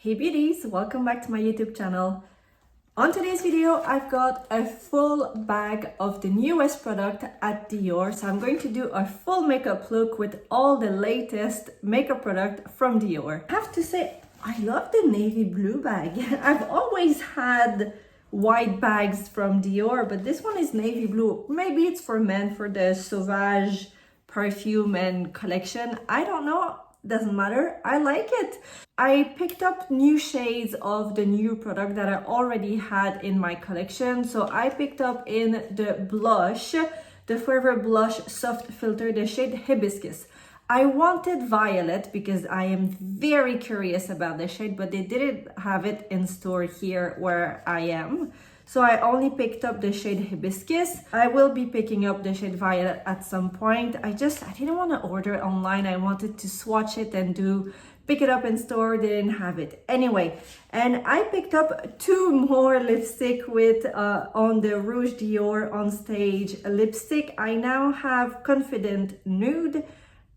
Hey beauties, welcome back to my YouTube channel. On today's video, I've got a full bag of the newest product at Dior. So I'm going to do a full makeup look with all the latest makeup product from Dior. I have to say, I love the navy blue bag. I've always had white bags from Dior, but this one is navy blue. Maybe it's for men, for the Sauvage perfume and collection. I don't know. Doesn't matter. I like it. I picked up new shades of the new product that I already had in my collection. So I picked up in the blush, the Forever Blush Soft Filter, the shade Hibiscus. I wanted violet because I am very curious about the shade, but they didn't have it in store here where I am. So I only picked up the shade Hibiscus. I will be picking up the shade Violet at some point. I didn't want to order it online. I wanted to swatch it and pick it up in store. They didn't have it. Anyway, and I picked up two more lipstick with on the Rouge Dior On Stage lipstick. I now have Confident Nude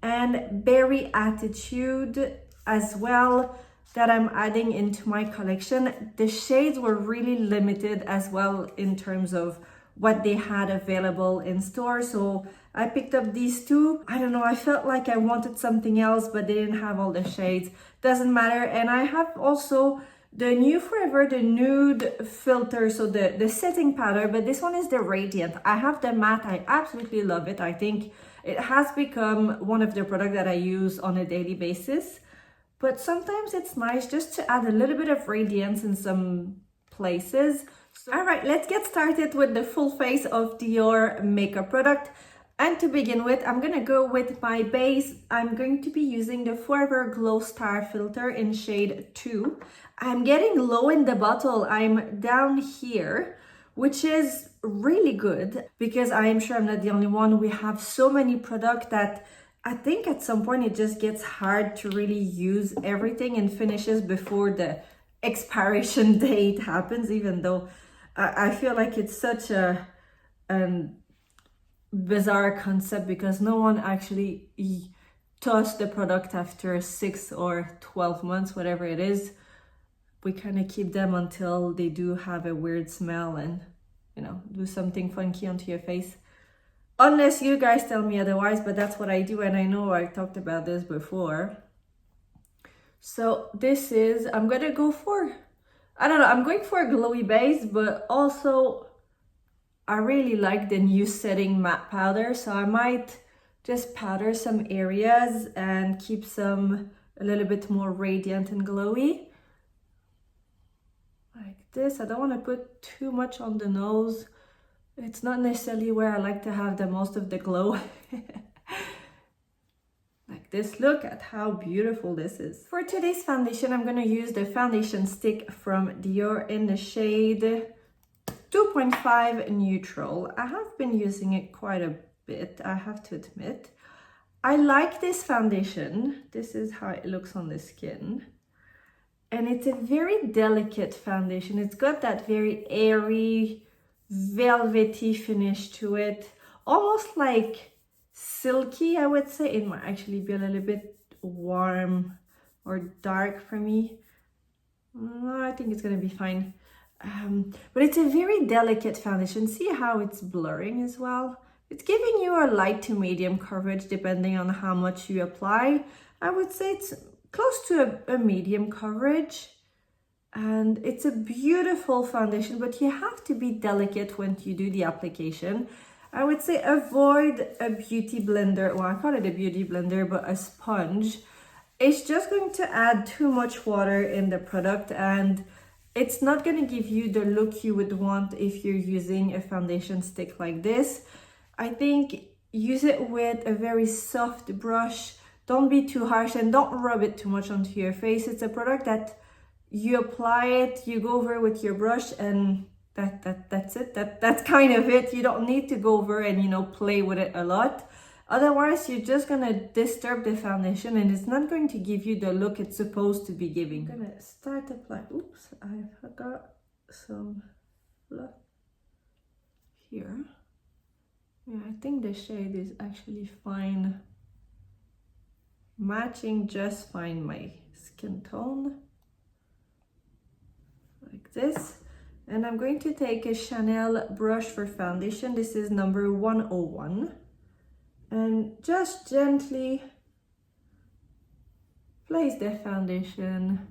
and Berry Attitude as well, that I'm adding into my collection. The shades were really limited as well in terms of what they had available in store. So I picked up these two. I don't know, I felt like I wanted something else, but they didn't have all the shades. Doesn't matter. And I have also the new Forever, the nude filter, so the setting powder, but this one is the Radiant. I have the matte. I absolutely love it. I think it has become one of the products that I use on a daily basis. But sometimes it's nice just to add a little bit of radiance in some places. So, all right, let's get started with the full face of Dior makeup product. And to begin with, I'm gonna go with my base. I'm going to be using the Forever Glow Star filter in shade 2. I'm getting low in the bottle. I'm down here, which is really good because I am sure I'm not the only one. We have so many products that I think at some point it just gets hard to really use everything and finishes before the expiration date happens, even though I feel like it's such a bizarre concept because no one actually tossed the product after 6 or 12 months, whatever it is. We kind of keep them until they do have a weird smell and, you know, do something funky onto your face. Unless you guys tell me otherwise, but that's what I do, and I know I talked about this before. So this is, I'm gonna go for, I don't know, I'm going for a glowy base, but also I really like the new setting matte powder, so I might just powder some areas and keep some a little bit more radiant and glowy. Like this. I don't want to put too much on the nose. It's not necessarily where I like to have the most of the glow. Like this. Look at how beautiful this is. For today's foundation, I'm going to use the foundation stick from Dior in the shade 2.5 Neutral. I have been using it quite a bit, I have to admit. I like this foundation. This is how it looks on the skin. And it's a very delicate foundation. It's got that very airy, velvety finish to it, almost like silky. I would say it might actually be a little bit warm or dark for me. No, I think it's gonna be fine. But it's a very delicate foundation. See how it's blurring as well? It's giving you a light to medium coverage depending on how much you apply. I would say it's close to a medium coverage. And it's a beautiful foundation, but you have to be delicate when you do the application. I would say avoid a beauty blender. Well, I call it a beauty blender, but a sponge. It's just going to add too much water in the product, and it's not going to give you the look you would want if you're using a foundation stick like this. I think use it with a very soft brush. Don't be too harsh and don't rub it too much onto your face. It's a product that you apply it, you go over with your brush, and that's it. That's kind of it. You don't need to go over and, you know, play with it a lot. Otherwise, you're just gonna disturb the foundation and it's not going to give you the look it's supposed to be giving. I'm gonna start applying. Oops, I forgot some fluff here. Yeah, I think the shade is actually fine. Matching just fine my skin tone. this. And I'm going to take a Chanel brush for foundation. This is number 101. And just gently place the foundation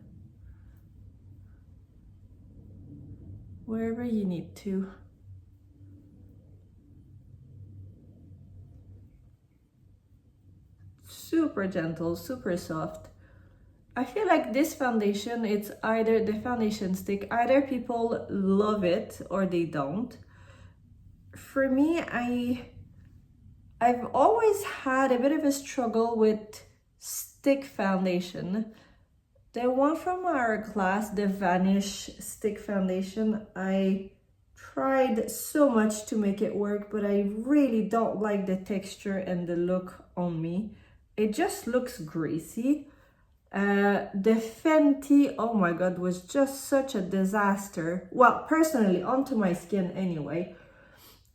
wherever you need to. Super gentle, super soft. I feel like this foundation, it's either the foundation stick, either people love it or they don't. For me, I've always had a bit of a struggle with stick foundation. The one from our class, the Vanish stick foundation, I tried so much to make it work, but I really don't like the texture and the look on me. It just looks greasy. The Fenty, oh my god, was just such a disaster. Well, personally, onto my skin anyway.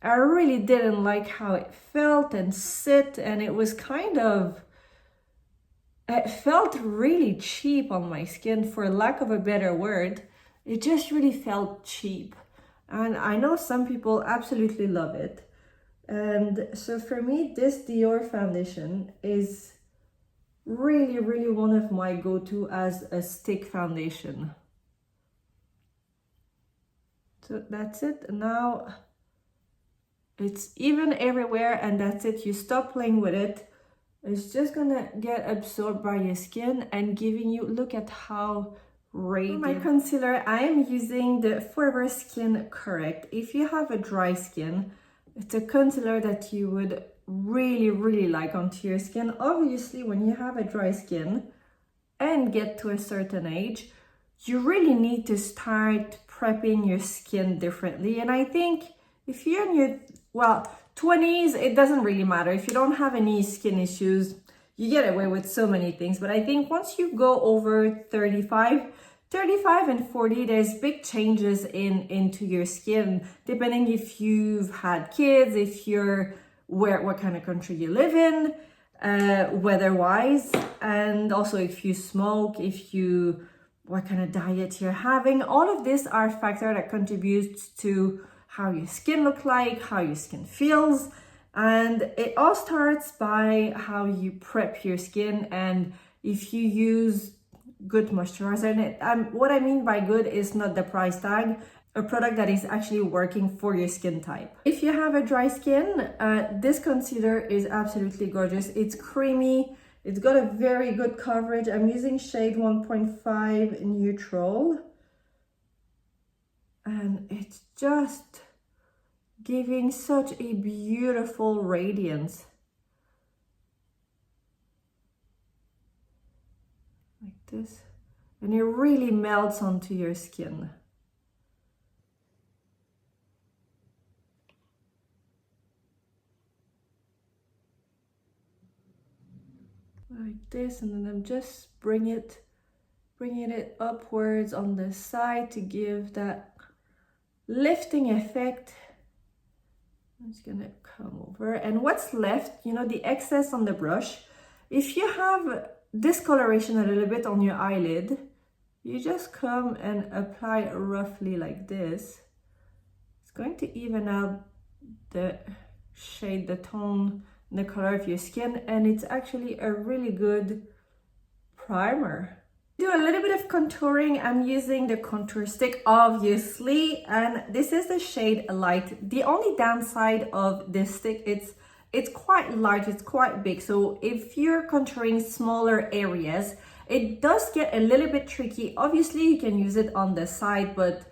I really didn't like how it felt and sit, and it was kind of, it felt really cheap on my skin, for lack of a better word. It just really felt cheap. And I know some people absolutely love it. And so for me, this Dior foundation is really, really one of my go-to as a stick foundation. So that's it. Now it's even everywhere, and that's it. You stop playing with it. It's just gonna get absorbed by your skin and giving you, look at how radiant. For my concealer, I am using the Forever Skin Correct. If you have a dry skin, it's a concealer that you would really, really like onto your skin. Obviously, when you have a dry skin and get to a certain age, you really need to start prepping your skin differently. And I think if you're in your, well, 20s, it doesn't really matter. If you don't have any skin issues, you get away with so many things. But I think once you go over 35 and 40, there's big changes into your skin, depending if you've had kids, if you're what kind of country you live in, weather-wise, and also if you smoke, what kind of diet you're having. All of these are factors that contributes to how your skin looks like, how your skin feels, and it all starts by how you prep your skin and if you use good moisturizer. And what I mean by good is not the price tag, a product that is actually working for your skin type. If you have a dry skin, this concealer is absolutely gorgeous. It's creamy, it's got a very good coverage. I'm using shade 1.5 neutral, and it's just giving such a beautiful radiance. Like this, and it really melts onto your skin. Like this, and then I'm just bringing it upwards on the side to give that lifting effect. I'm just gonna come over, and what's left, you know, the excess on the brush, if you have discoloration a little bit on your eyelid, you just come and apply roughly like this. It's going to even out the shade, the tone, the color of your skin, and it's actually a really good primer. Do a little bit of contouring. I'm using the contour stick, obviously, and this is the shade Light. The only downside of this stick, it's quite large, it's quite big, so if you're contouring smaller areas, it does get a little bit tricky. Obviously you can use it on the side, but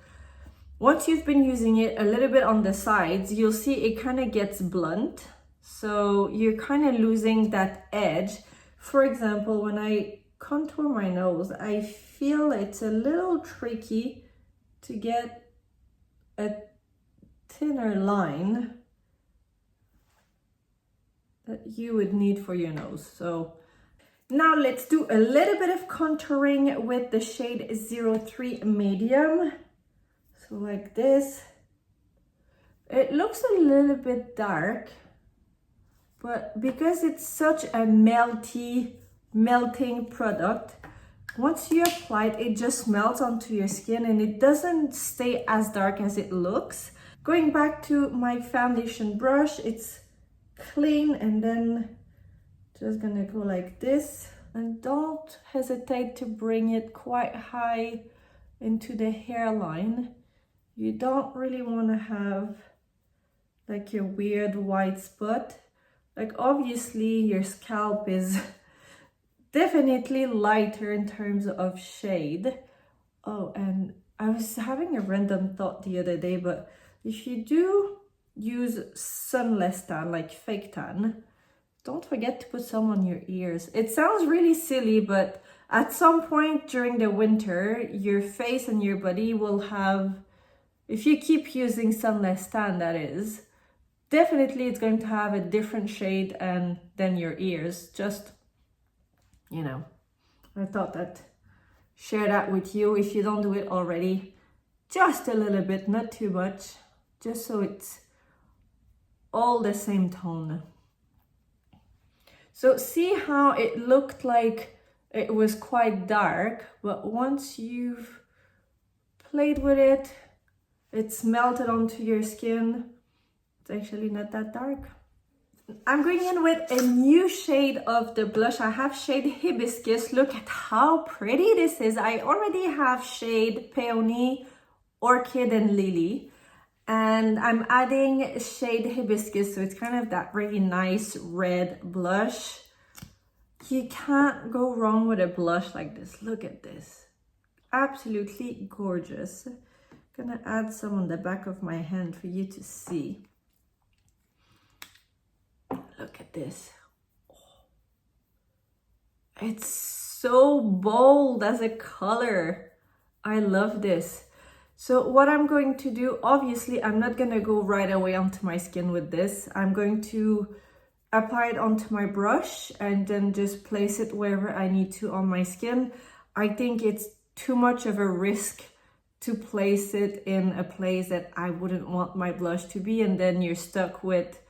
once you've been using it a little bit on the sides, you'll see it kind of gets blunt. So you're kind of losing that edge. For example, when I contour my nose, I feel it's a little tricky to get a thinner line that you would need for your nose. So now let's do a little bit of contouring with the shade 03 Medium. So like this. It looks a little bit dark, but because it's such a melting product, once you apply it, it just melts onto your skin and it doesn't stay as dark as it looks. Going back to my foundation brush, it's clean, and then just gonna go like this, and don't hesitate to bring it quite high into the hairline. You don't really want to have like a weird white spot. Like obviously your scalp is definitely lighter in terms of shade. Oh, and I was having a random thought the other day, but if you do use sunless tan, like fake tan, don't forget to put some on your ears. It sounds really silly, but at some point during the winter, your face and your body will have, if you keep using sunless tan, that is, definitely it's going to have a different shade and than your ears. Just, you know, I thought I'd share that with you if you don't do it already. Just a little bit, not too much, just so it's all the same tone. So see how it looked like it was quite dark, but once you've played with it, it's melted onto your skin. It's actually not that dark. I'm going in with a new shade of the blush. I have shade Hibiscus. Look at how pretty this is. I already have shade Peony, Orchid, and Lily. And I'm adding shade Hibiscus, so it's kind of that really nice red blush. You can't go wrong with a blush like this. Look at this. Absolutely gorgeous. I'm gonna add some on the back of my hand for you to see. Look at this. Oh. It's so bold as a color. I love this. So what I'm going to do, obviously, I'm not going to go right away onto my skin with this. I'm going to apply it onto my brush and then just place it wherever I need to on my skin. I think it's too much of a risk to place it in a place that I wouldn't want my blush to be, and then you're stuck with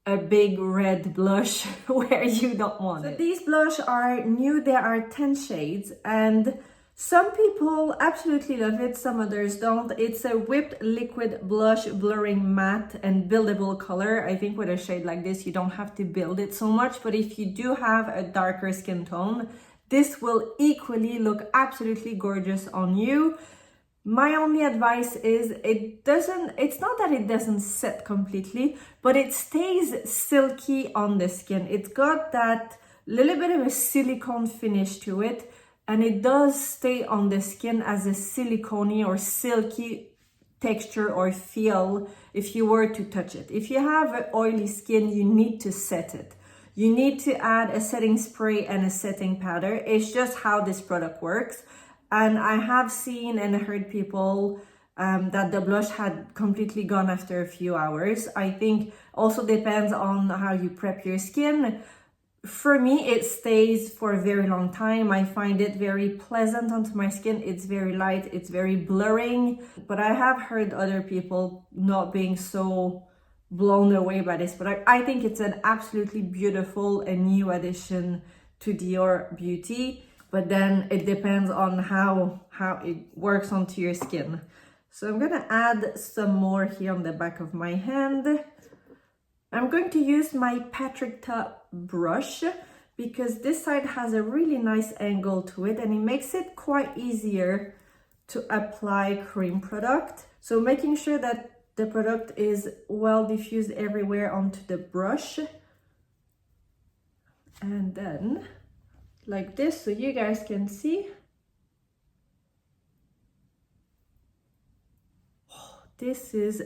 a big red blush where you don't want it. So these blush are new. There are 10 shades, and some people absolutely love it, some others don't. It's a whipped liquid blush, blurring matte and buildable color. I think with a shade like this, you don't have to build it so much, but if you do have a darker skin tone, this will equally look absolutely gorgeous on you. My only advice is it's not that it doesn't set completely, but it stays silky on the skin. It's got that little bit of a silicone finish to it, and it does stay on the skin as a silicone or silky texture or feel if you were to touch it. If you have an oily skin, you need to set it. You need to add a setting spray and a setting powder. It's just how this product works. And I have seen and heard people that the blush had completely gone after a few hours. I think also depends on how you prep your skin. For me, it stays for a very long time. I find it very pleasant onto my skin. It's very light, it's very blurring. But I have heard other people not being so blown away by this. But I think it's an absolutely beautiful and new addition to Dior Beauty. But then it depends on how it works onto your skin. So I'm gonna add some more here on the back of my hand. I'm going to use my Patrick Ta brush because this side has a really nice angle to it and it makes it quite easier to apply cream product. So making sure that the product is well diffused everywhere onto the brush. And then like this, so you guys can see. Oh, this is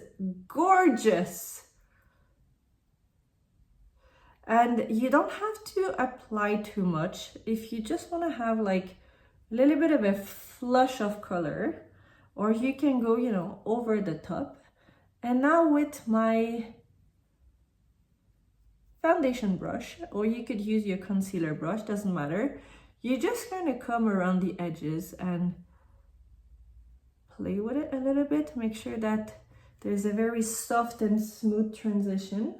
gorgeous. And you don't have to apply too much. If you just want to have like a little bit of a flush of color, or you can go, you know, over the top. And now with my foundation brush, or you could use your concealer brush, doesn't matter. You just kind of come around the edges and play with it a little bit. Make sure that there's a very soft and smooth transition.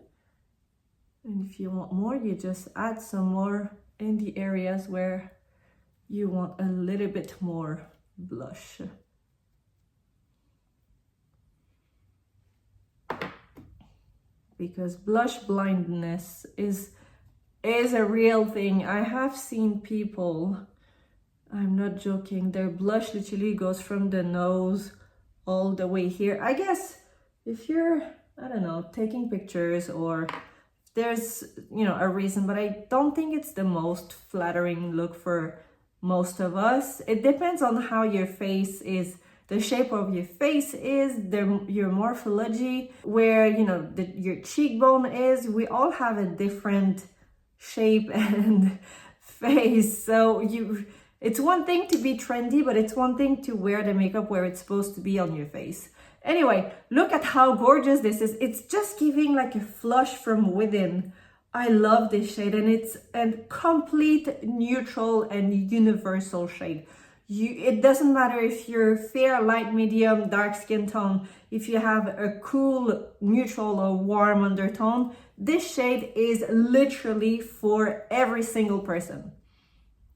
And if you want more, you just add some more in the areas where you want a little bit more blush. Because blush blindness is a real thing. I have seen people, I'm not joking, their blush literally goes from the nose all the way here. I guess if you're, I don't know, taking pictures, or there's, you know, a reason, but I don't think it's the most flattering look for most of us. It depends on how your face is, the shape of your face is, your morphology, where, you know, your cheekbone is. We all have a different shape and face. So it's one thing to be trendy, but it's one thing to wear the makeup where it's supposed to be on your face. Anyway, look at how gorgeous this is. It's just giving like a flush from within. I love this shade, and it's a complete neutral and universal shade. It doesn't matter if you're fair, light, medium, dark skin tone, if you have a cool, neutral or warm undertone, this shade is literally for every single person.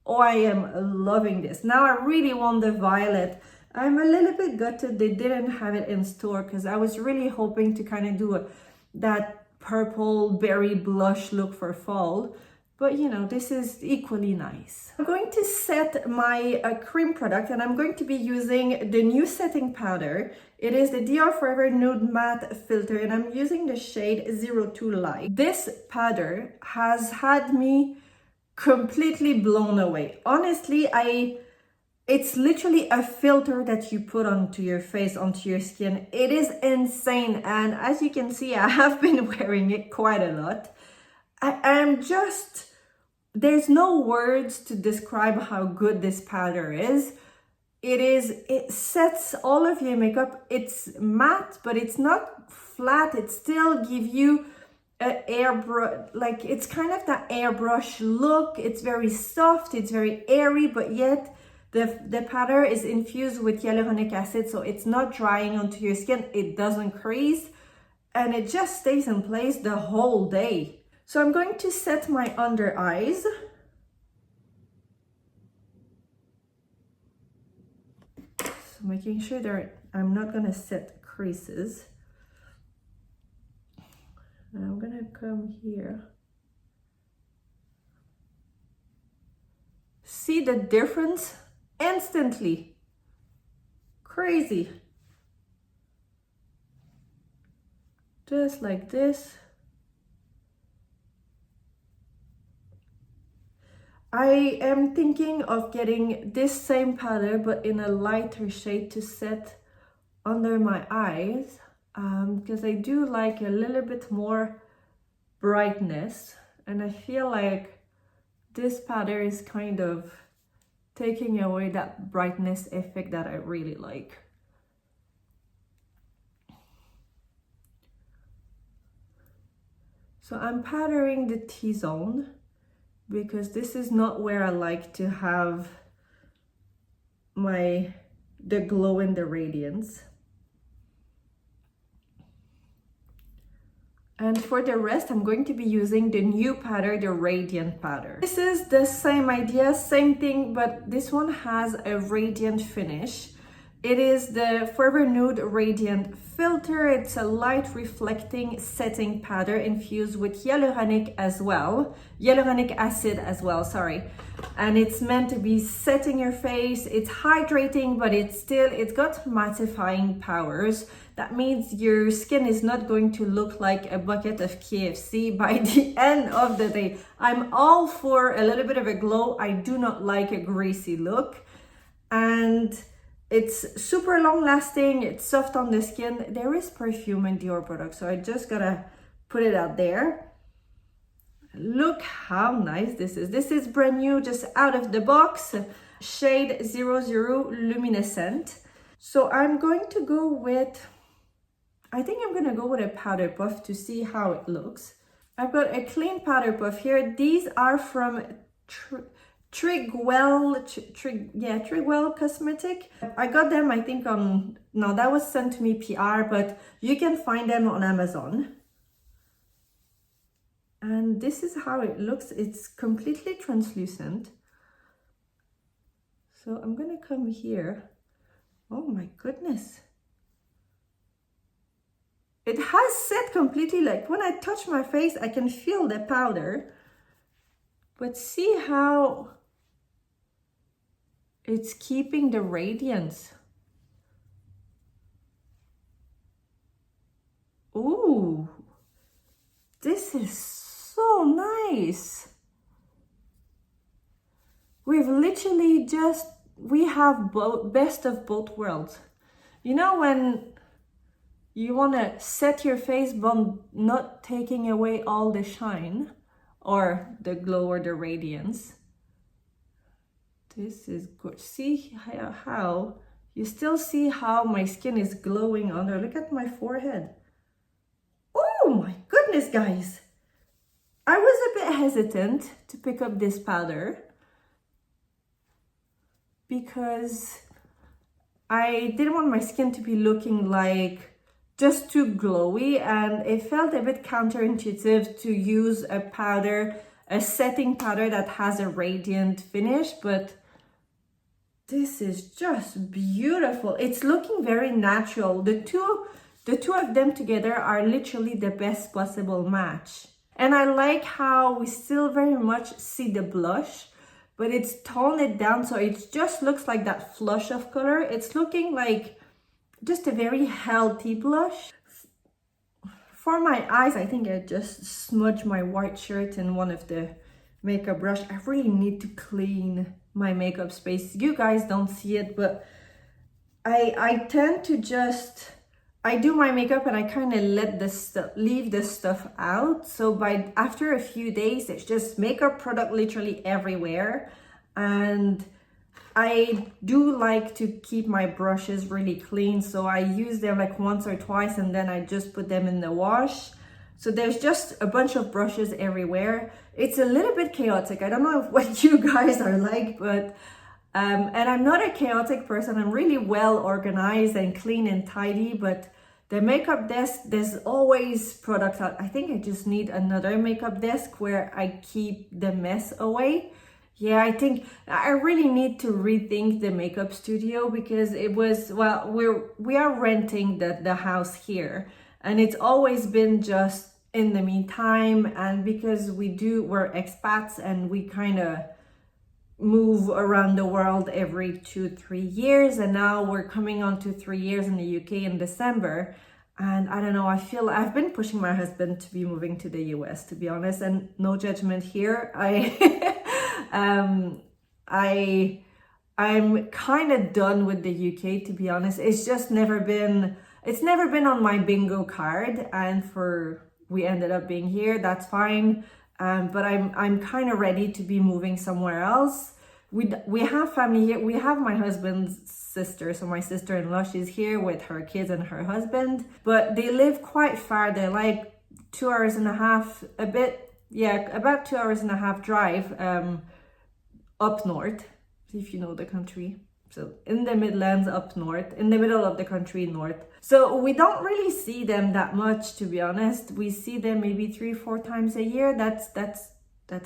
Oh, I am loving this. Now I really want the violet. I'm a little bit gutted they didn't have it in store, because I was really hoping to kind of do that purple berry blush look for fall. But you know, this is equally nice. I'm going to set my cream product, and I'm going to be using the new setting powder. It is the Dior Forever Nude Matte Filter, and I'm using the shade 02 Light. This powder has had me completely blown away. Honestly, it's literally a filter that you put onto your face, onto your skin. It is insane, and as you can see, I have been wearing it quite a lot. I'm just, there's no words to describe how good this powder is. It sets all of your makeup. It's matte, but it's not flat. It still gives you an airbrush, like it's kind of that airbrush look. It's very soft, it's very airy, but yet the powder is infused with hyaluronic acid, so it's not drying onto your skin. It doesn't crease, and it just stays in place the whole day. So I'm going to set my under eyes. So making sure that I'm not gonna set creases. And I'm gonna come here. See the difference instantly. Crazy. Just like this. I am thinking of getting this same powder but in a lighter shade to set under my eyes, because I do like a little bit more brightness, and I feel like this powder is kind of taking away that brightness effect that I really like. So I'm powdering the T-zone, because this is not where I like to have the glow and the radiance. And for the rest, I'm going to be using the new powder, the Radiant powder. This is the same idea, same thing, but this one has a radiant finish. It is the Forever Nude Radiant Filter. It's a light reflecting setting powder infused with hyaluronic acid as well, sorry. And it's meant to be setting your face. It's hydrating, but it's got mattifying powers. That means your skin is not going to look like a bucket of KFC by the end of the day. I'm all for a little bit of a glow. I do not like a greasy look. And it's super long lasting, it's soft on the skin. There is perfume in Dior products, so I just gotta put it out there. Look how nice this is. This is brand new, just out of the box, shade 00 Luminescent. So I'm going to go with, I think I'm gonna go with a powder puff to see how it looks. I've got a clean powder puff here. These are from Trigwell Cosmetic. I got them, I think no, that was sent to me PR, but you can find them on Amazon. And this is how it looks. It's completely translucent. So I'm gonna come here. Oh my goodness. It has set completely, like when I touch my face, I can feel the powder. But see how it's keeping the radiance. Ooh, this is so nice. We've literally just, we have both, best of both worlds. You know, when you want to set your face but not taking away all the shine or the glow or the radiance. This is good. See how you still see how my skin is glowing under. Look at my forehead. Oh my goodness, guys. I was a bit hesitant to pick up this powder because I didn't want my skin to be looking like just too glowy, and it felt a bit counterintuitive to use a powder, a setting powder that has a radiant finish, but this is just beautiful. It's looking very natural. The two of them together are literally the best possible match. And I like how we still very much see the blush, but it's toned it down so it just looks like that flush of color. It's looking like just a very healthy blush. For my eyes, I think I just smudged my white shirt in one of the makeup brush. I really need to clean my makeup space. You guys don't see it, but I tend to just, I do my makeup and I kind of let this leave this stuff out. So after a few days, it's just makeup product literally everywhere. And I do like to keep my brushes really clean. So I use them like once or twice and then I just put them in the wash. So there's just a bunch of brushes everywhere. It's a little bit chaotic. I don't know what you guys are like, but and I'm not a chaotic person. I'm really well organized and clean and tidy, but the makeup desk, there's always products out. I think I just need another makeup desk where I keep the mess away. Yeah, I think I really need to rethink the makeup studio because it was, well, we are renting the house here, and it's always been just in the meantime. And because we're expats and we kind of move around the world every 2-3 years, and now we're coming on to 3 years in the UK in December. And I don't know, I feel I've been pushing my husband to be moving to the US, to be honest, and no judgment here. I'm kind of done with the UK, to be honest. It's never been on my bingo card, and we ended up being here, that's fine. But I'm kind of ready to be moving somewhere else. We have family here. We have my husband's sister, so my sister-in-law, she's here with her kids and her husband, but they live quite far. They're like 2 hours and a half, about 2 hours and a half drive up north, if you know the country. So in the Midlands, up north, in the middle of the country, north. So we don't really see them that much, to be honest. We see them maybe 3-4 times a year. That's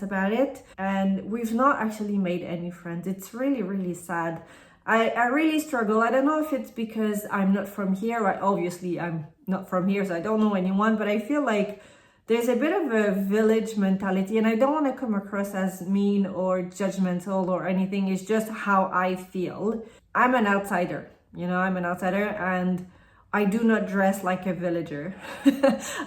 about it. And we've not actually made any friends. It's really, really sad. I really struggle. I don't know if it's because I'm not from here. Obviously, I'm not from here, so I don't know anyone. But I feel like there's a bit of a village mentality, and I don't want to come across as mean or judgmental or anything. It's just how I feel. I'm an outsider, and I do not dress like a villager.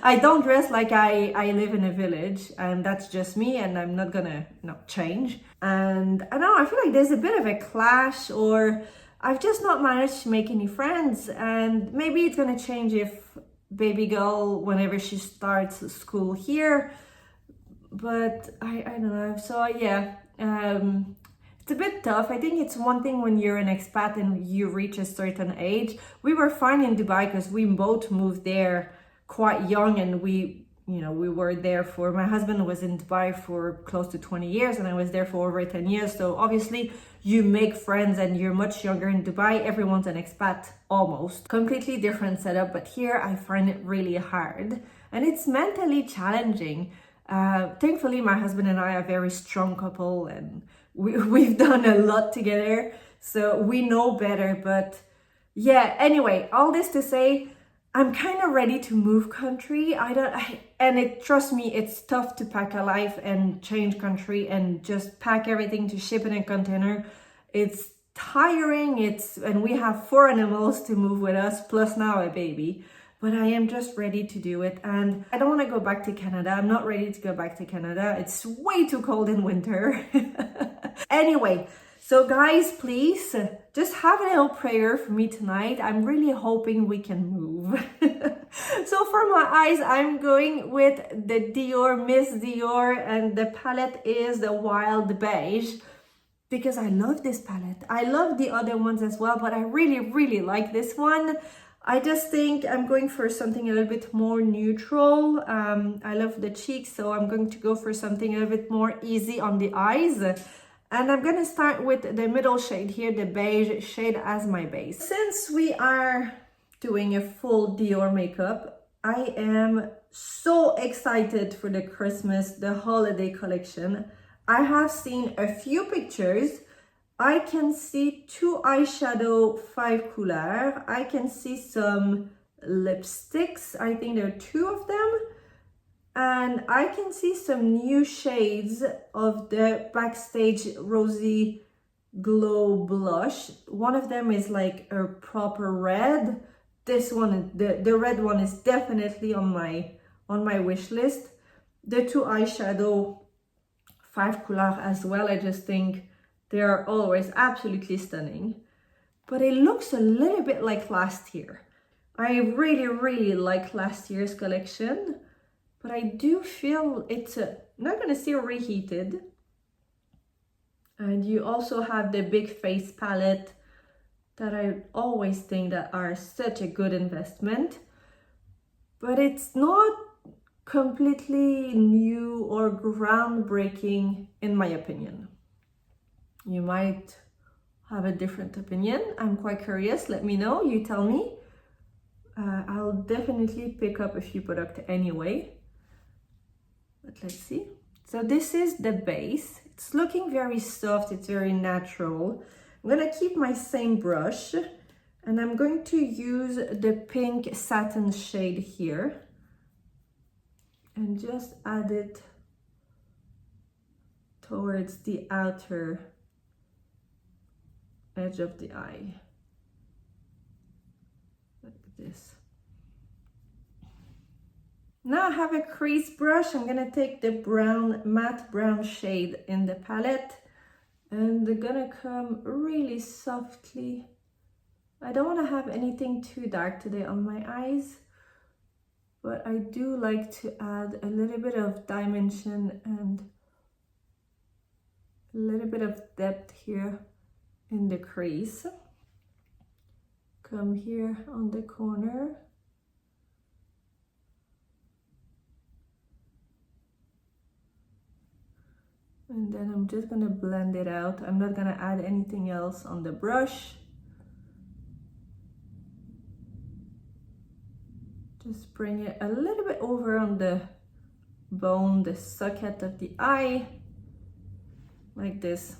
I don't dress like I live in a village, and that's just me, and I'm not gonna change. And I don't know, I feel like there's a bit of a clash, or I've just not managed to make any friends, and maybe it's gonna change if baby girl, whenever she starts school here. But I don't know. So yeah, it's a bit tough. I think it's one thing when you're an expat and you reach a certain age. We were fine in Dubai because we both moved there quite young, and we were there for, my husband was in Dubai for close to 20 years and I was there for over 10 years. So obviously you make friends and you're much younger in Dubai. Everyone's an expat almost. Completely different setup, but here I find it really hard and it's mentally challenging. Thankfully, my husband and I are a very strong couple and we've done a lot together. So we know better. But yeah, anyway, all this to say, I'm kind of ready to move country. Trust me, it's tough to pack a life and change country and just pack everything to ship in a container. It's tiring. And we have 4 animals to move with us, plus now a baby. But I am just ready to do it. And I don't want to go back to Canada. I'm not ready to go back to Canada. It's way too cold in winter. Anyway, so guys, please just have a little prayer for me tonight. I'm really hoping we can move. So for my eyes, I'm going with the Dior, Miss Dior, and the palette is the Wild Beige. Because I love this palette. I love the other ones as well, but I really, really like this one. I just think I'm going for something a little bit more neutral. I love the cheeks, so I'm going to go for something a little bit more easy on the eyes. And I'm gonna start with the middle shade here, the beige shade as my base. Since we are doing a full Dior makeup, I am so excited for the Christmas, the holiday collection. I have seen a few pictures. I can see 2 eyeshadow 5 couleurs. I can see some lipsticks. I think there are 2 of them. And I can see some new shades of the Backstage Rosy Glow Blush. One of them is like a proper red. This one, the red one is definitely on my wish list. The 2 eyeshadow 5 couleurs as well. I just think they are always absolutely stunning, but it looks a little bit like last year. I really, really like last year's collection, but I do feel it's not gonna say reheated. And you also have the big face palette that I always think that are such a good investment, but it's not completely new or groundbreaking in my opinion. You might have a different opinion. I'm quite curious. Let me know. You tell me. I'll definitely pick up a few products anyway. But let's see. So this is the base. It's looking very soft. It's very natural. I'm going to keep my same brush. And I'm going to use the pink satin shade here. And just add it towards the outer edge of the eye, like this. Now I have a crease brush. I'm gonna take the brown, matte brown shade in the palette, and they're gonna come really softly. I don't want to have anything too dark today on my eyes, but I do like to add a little bit of dimension and a little bit of depth here in the crease. Come here on the corner. And then I'm just gonna blend it out. I'm not gonna add anything else on the brush. Just bring it a little bit over on the bone, the socket of the eye, like this.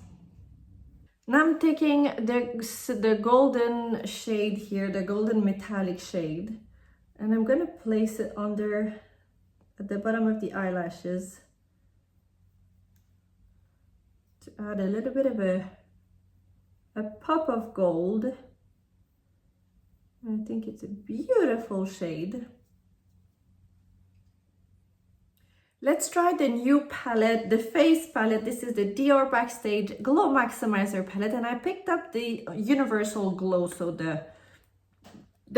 Now I'm taking the golden shade here, the golden metallic shade, and I'm gonna place it under at the bottom of the eyelashes to add a little bit of a pop of gold. I think it's a beautiful shade. Let's try the new palette, the face palette. This is the Dior Backstage Glow Maximizer palette, and I picked up the Universal Glow, so the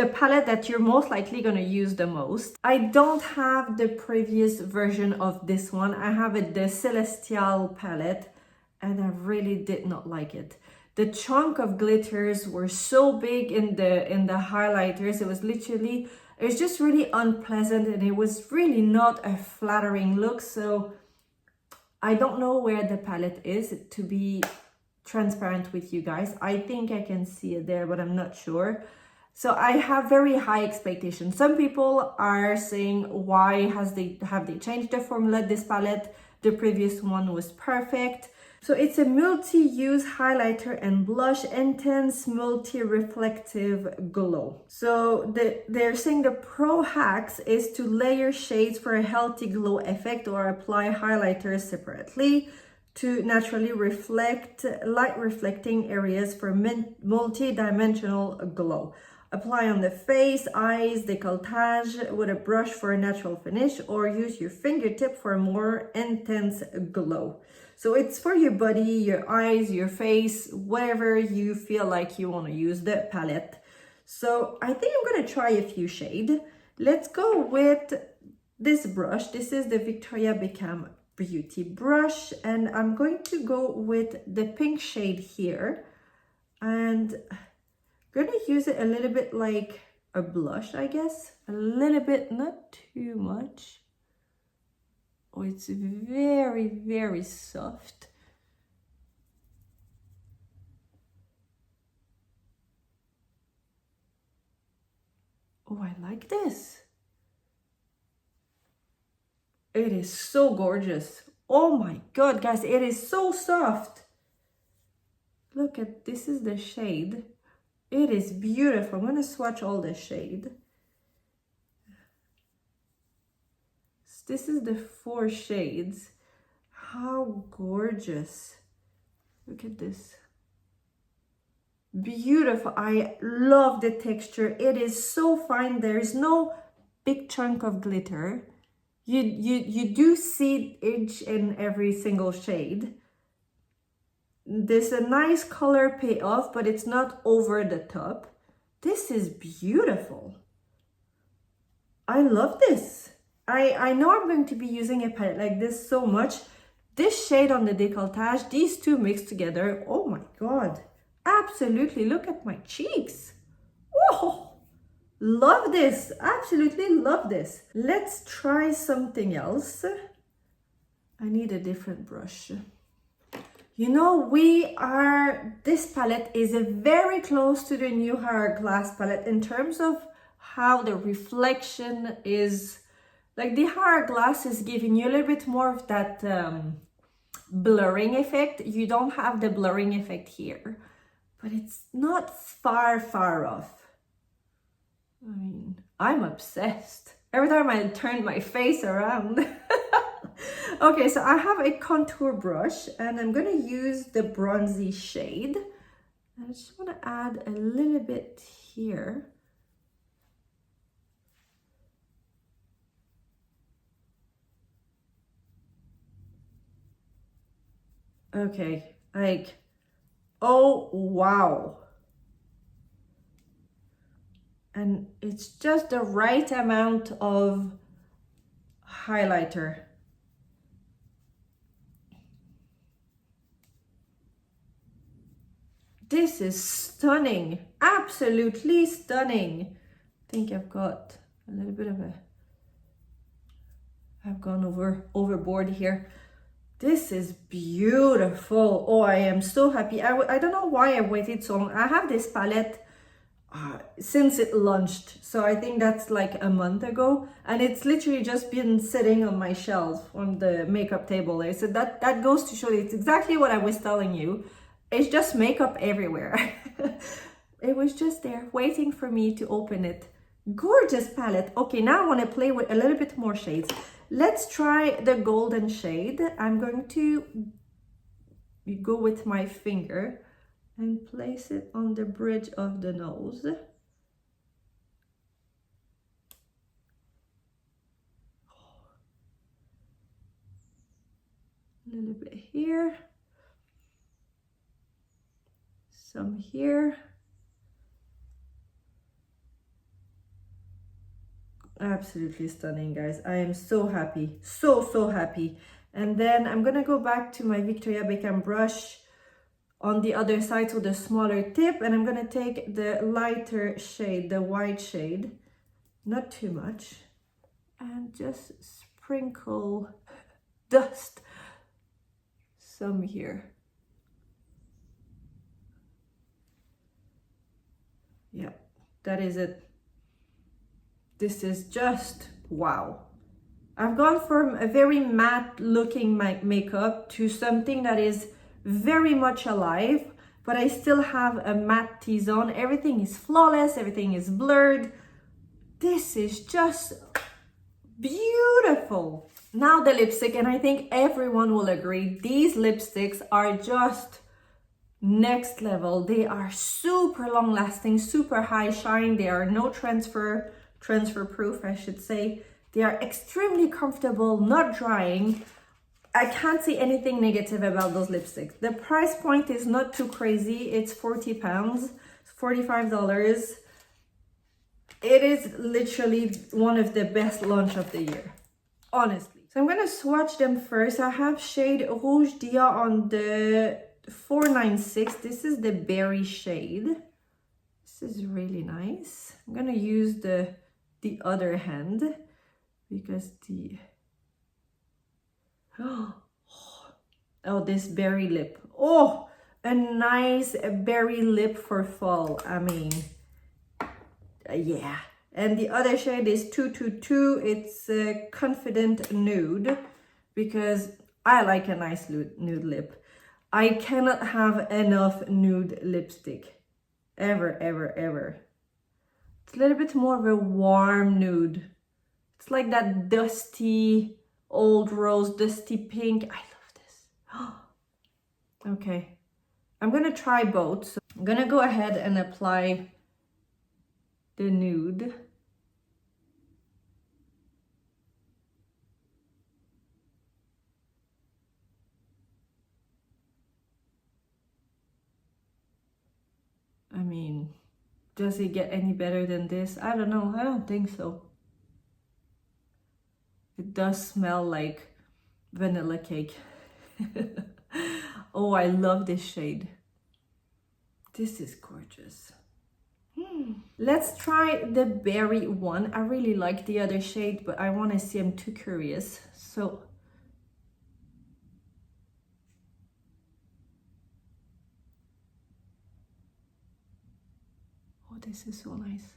palette that you're most likely gonna use the most. I don't have the previous version of this one. I have the Celestial palette, and I really did not like it. The chunk of glitters were so big in the highlighters. It was just really unpleasant, and it was really not a flattering look. So I don't know where the palette is, to be transparent with you guys. I think I can see it there, but I'm not sure. So I have very high expectations. Some people are saying, why have they changed the formula? This palette, the previous one was perfect. So it's a multi-use highlighter and blush, intense multi-reflective glow. So they're saying the pro hacks is to layer shades for a healthy glow effect or apply highlighters separately to naturally reflect light reflecting areas for multi-dimensional glow. Apply on the face, eyes, décolletage with a brush for a natural finish, or use your fingertip for a more intense glow. So it's for your body, your eyes, your face, whatever you feel like you want to use the palette. So I think I'm going to try a few shades. Let's go with this brush. This is the Victoria Beckham Beauty brush, and I'm going to go with the pink shade here, and I'm gonna use it a little bit like a blush, I guess. A little bit, not too much. Oh, it's very, very soft. Oh, I like this. It is so gorgeous. Oh my God, guys, it is so soft. Look at, this is the shade. It is beautiful. I'm going to swatch all the shade. This is the 4 shades. How gorgeous. Look at this. Beautiful. I love the texture. It is so fine. There is no big chunk of glitter. You do see each and every single shade. There's a nice color payoff, but it's not over the top. This is beautiful. I love this. I know I'm going to be using a palette like this so much. This shade on the décolletage, these two mixed together, oh my God. Absolutely, look at my cheeks. Whoa, love this, absolutely love this. Let's try something else. I need a different brush. You know, this palette is very close to the new Hourglass palette in terms of how the reflection is, like the Hourglass is giving you a little bit more of that blurring effect. You don't have the blurring effect here, but it's not far off. I mean, I'm obsessed. Every time I turn my face around. Okay, so I have a contour brush and I'm going to use the bronzy shade. I just want to add a little bit here. Okay, like, oh wow. And it's just the right amount of highlighter. This is stunning, absolutely stunning. I think I've got a little bit of I've gone overboard here. This is beautiful. Oh, I am so happy. I don't know why I waited so long. I have this palette since it launched. So I think that's like a month ago. And it's literally just been sitting on my shelf on the makeup table there. So that goes to show you it's exactly what I was telling you. It's just makeup everywhere. It was just there waiting for me to open it. Gorgeous palette. Okay, now I want to play with a little bit more shades. Let's try the golden shade. I'm going to go with my finger and place it on the bridge of the nose. A little bit here. Some here. Absolutely stunning, guys. I am so happy, so happy. And then I'm gonna go back to my Victoria Beckham brush on the other side, so the smaller tip, and I'm gonna take the lighter shade, the white shade, not too much, and just sprinkle dust some here. Yeah, that is it. This is just wow. I've gone from a very matte looking makeup to something that is very much alive, but I still have a matte T-zone. Everything is flawless, everything is blurred. This is just beautiful. Now the lipstick, and I think everyone will agree, these lipsticks are just next level. They are super long lasting, super high shine. They are no transfer proof, I should say. They are extremely comfortable, not drying. I can't see anything negative about those lipsticks. The price point is not too crazy. It's £40, $45. It is literally one of the best launch of the year, honestly. So I'm gonna swatch them first. I have shade Rouge Dia on the 496. This is the berry shade. This is really nice. I'm gonna use the other hand because oh, this berry lip. Oh, a nice berry lip for fall. I mean, yeah. And the other shade is 222. It's a Confident Nude because I like a nice nude lip. I cannot have enough nude lipstick. Ever, ever, ever. It's a little bit more of a warm nude. It's like that dusty, old rose, dusty pink. I love this. Okay. I'm gonna try both. So I'm gonna go ahead and apply the nude. I mean, does it get any better than this? I don't know. I don't think so. It does smell like vanilla cake. Oh, I love this shade. This is gorgeous. Let's try the berry one. I really like the other shade, but I want to see. I'm too curious. So oh, this is so nice.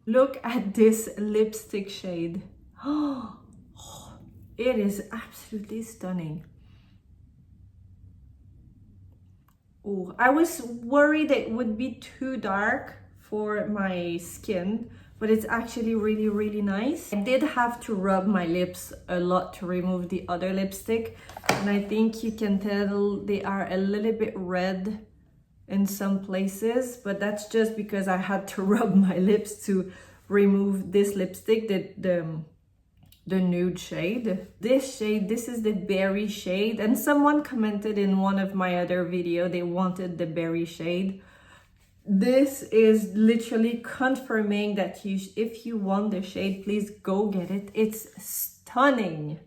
Look at this lipstick shade. Oh, it is absolutely stunning. Oh, I was worried it would be too dark for my skin, but it's actually really, really nice. I did have to rub my lips a lot to remove the other lipstick, and I think you can tell they are a little bit red in some places, but that's just because I had to rub my lips to remove this lipstick, the nude shade. This shade, this is the berry shade, and someone commented in one of my other video they wanted the berry shade. This is literally confirming that if you want the shade, please go get it. It's stunning.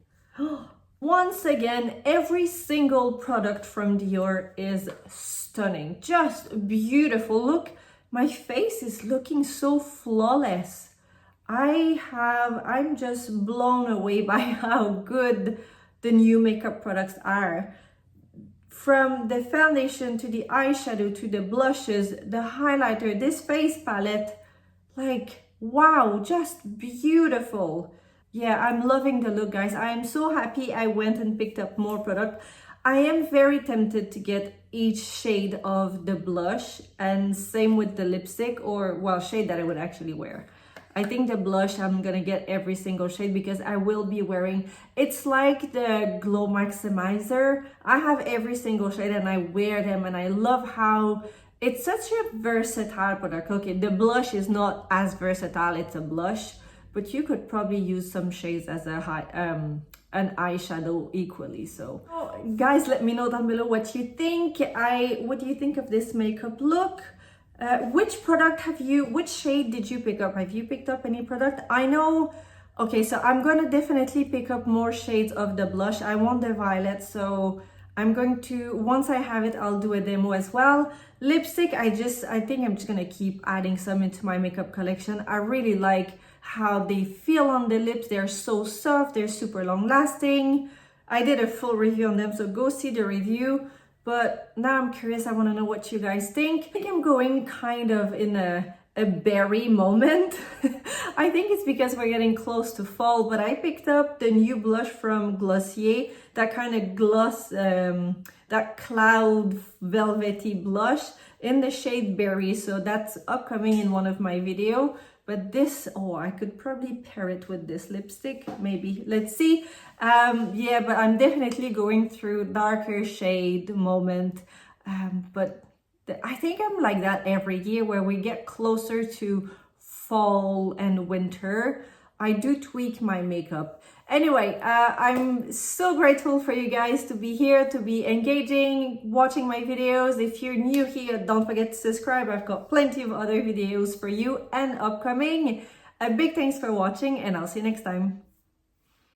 Once again, every single product from Dior is stunning, just beautiful. Look, my face is looking so flawless. I'm just blown away by how good the new makeup products are. From the foundation to the eyeshadow to the blushes, the highlighter, this face palette, like, wow, just beautiful. Yeah, I'm loving the look, guys. I am so happy I went and picked up more product. I am very tempted to get each shade of the blush, and same with the lipstick, or, well, shade that I would actually wear. I think the blush, I'm gonna get every single shade because I will be wearing, it's like the Glow Maximizer. I have every single shade and I wear them, and I love how it's such a versatile product. Okay, the blush is not as versatile, it's a blush, but you could probably use some shades as a an eyeshadow equally. So guys, let me know down below what you think. What do you think of this makeup look? Which shade did you pick up? Have you picked up any product? I know, okay, so I'm gonna definitely pick up more shades of the blush. I want the violet, so I'm going to, once I have it, I'll do a demo as well. Lipstick, I think I'm just gonna keep adding some into my makeup collection. I really like how they feel on the lips. They're so soft, they're super long lasting. I did a full review on them, so go see the review. But now I'm curious, I want to know what you guys think. I think I'm going kind of in a a berry moment. I think it's because we're getting close to fall, but I picked up the new blush from Glossier, that kind of gloss, that cloud velvety blush in the shade berry. So that's upcoming in one of my video. But this, oh, I could probably pair it with this lipstick, maybe. Let's see. Yeah, but I'm definitely going through darker shade moment. But I think I'm like that every year where we get closer to fall and winter. I do tweak my makeup. Anyway, I'm so grateful for you guys to be here, to be engaging, watching my videos. If you're new here, don't forget to subscribe. I've got plenty of other videos for you and upcoming. A big thanks for watching, and I'll see you next time.